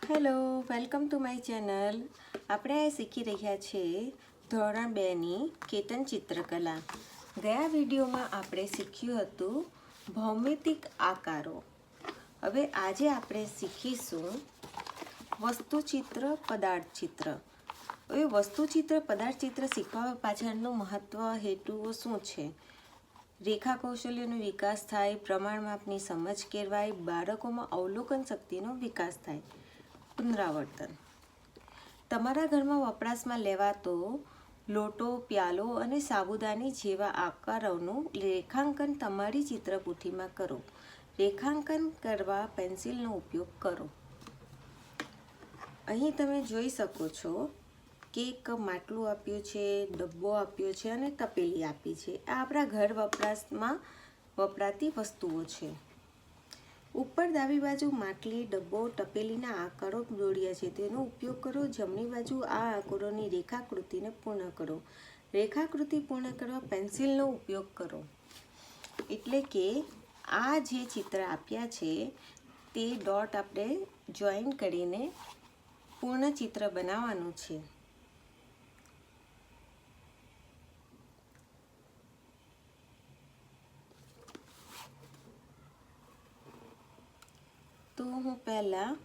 Hello, welcome to my channel. આપણે આ શીખી રહ્યા છીએ ધોરણ 2ની કેતન ચિત્રકલા. ગયા વિડીયોમાં આપણે શીખ્યું હતું ભૌમિતિક આકારો. હવે આજે આપણે શીખીશું વસ્તુચિત્ર, પદાર્થચિત્ર. હવે વસ્તુચિત્ર, પદાર્થચિત્ર શીખવા પાછળનું મહત્વ, હેતુઓ શું છે? રેખા કૌશલ્યનો વિકાસ થાય, પ્રમાણ માપની સમજ કેળવાય, બાળકોમાં અવલોકન શક્તિનો વિકાસ થાય. પુનરાવર્તન. તમારા ઘરમાં વપરાશમાં લેવાતો લોટો, પ્યાલો અને સાબુદાની જેવા આકારોનું રેખાંકન તમારી ચિત્રપોથીમાં કરો. રેખાંકન કરવા પેન્સિલનો ઉપયોગ કરો. અહીં તમે જોઈ શકો છો કે એક માટલું આપ્યું છે, ડબ્બો આપ્યો છે અને તપેલી આપી છે. આ આપણા ઘર વપરાશમાં વપરાતી વસ્તુઓ છે. ઉપર ડાબી બાજુ માટલી, ડબ્બો, તપેલીના આકારો દોર્યા છે. તેનો ઉપયોગ કરો. જમણી બાજુ આ આકારોની રેખાકૃતિને પૂર્ણ કરો. રેખાકૃતિ પૂર્ણ કરવા પેન્સિલનો ઉપયોગ કરો. એટલે કે આ જે ચિત્ર આપ્યા છે તે ડોટ આપણે જોઈન કરીને પૂર્ણ ચિત્ર બનાવવાનું છે. તો હું પહેલાં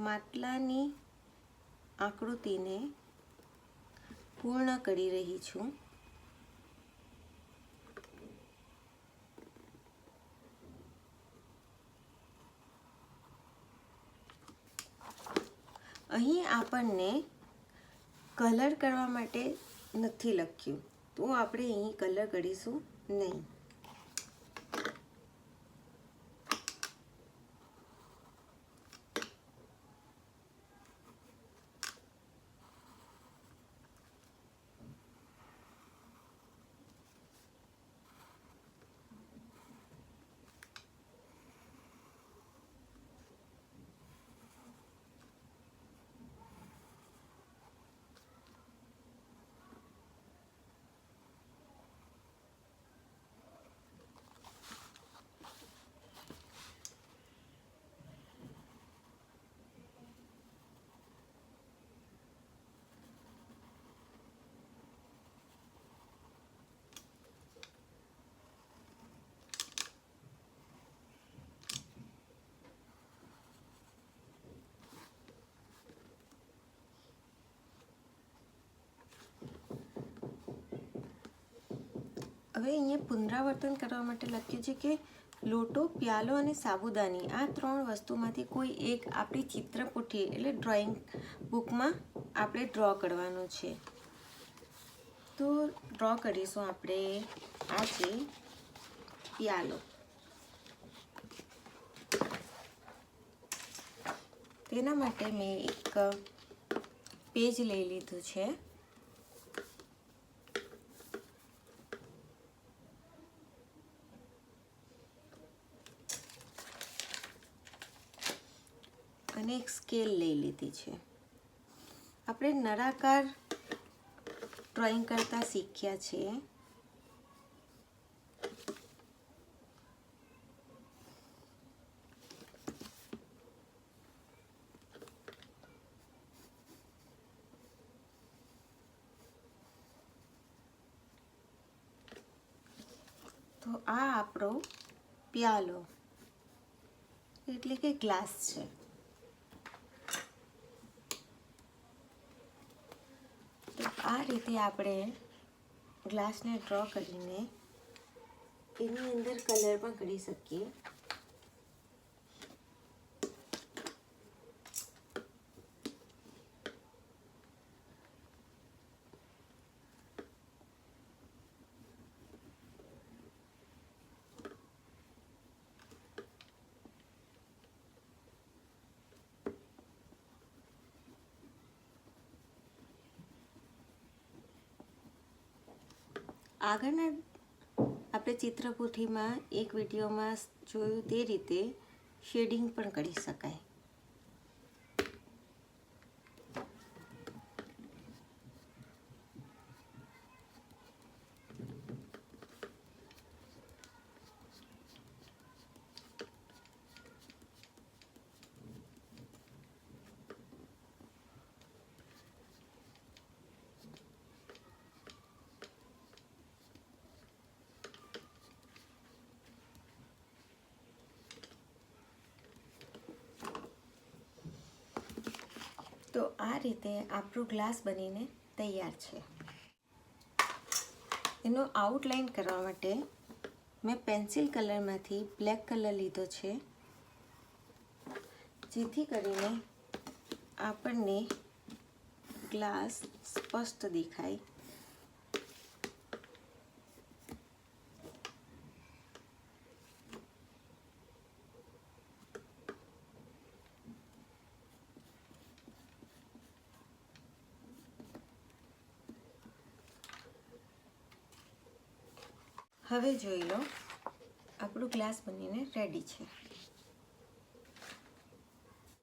માટલાની આકૃતિને પૂર્ણ કરી રહી છું. અહીં આપણને કલર કરવા માટે નથી લખ્યું, તો આપણે અહીં કલર કરીશું નહીં. હવે અહીંયા પુનરાવર્તન કરવા માટે લખ્યું છે કે લોટો, પ્યાલો અને સાબુદાની આ 3 વસ્તુમાંથી કોઈ એક આપણી ચિત્રપોથી એટલે ડ્રોઈંગ બુકમાં આપણે ડ્રો કરવાનું છે. તો ડ્રો કરીશું આપણે. આ છે પ્યાલો. તેના માટે મેં એક પેજ લઈ લીધું છે. અને એક સ્કેલ લઈ લીધી છે. આપણે નળાકાર ડ્રોઈંગ કરતા શીખ્યા છે. તો આ આપણો પ્યાલો એટલે કે ગ્લાસ છે. આ રીતે આપણે ગ્લાસને ડ્રો કરીને એની અંદર કલર પણ કરી શકીએ. આગળના આપણે ચિત્રપોથીમાં એક વિડીયોમાં જોયું તે રીતે શેડિંગ પણ કરી શકાય. તો આ રીતે આપણો ગ્લાસ બનીને તૈયાર છે. એનો આઉટલાઈન કરવા માટે મેં પેન્સિલ કલરમાંથી બ્લેક કલર લીધો છે, જેથી કરીને આપણને ગ્લાસ સ્પષ્ટ દેખાય. હવે જોઈ લો, આપણું ગ્લાસ બનીને રેડી છે.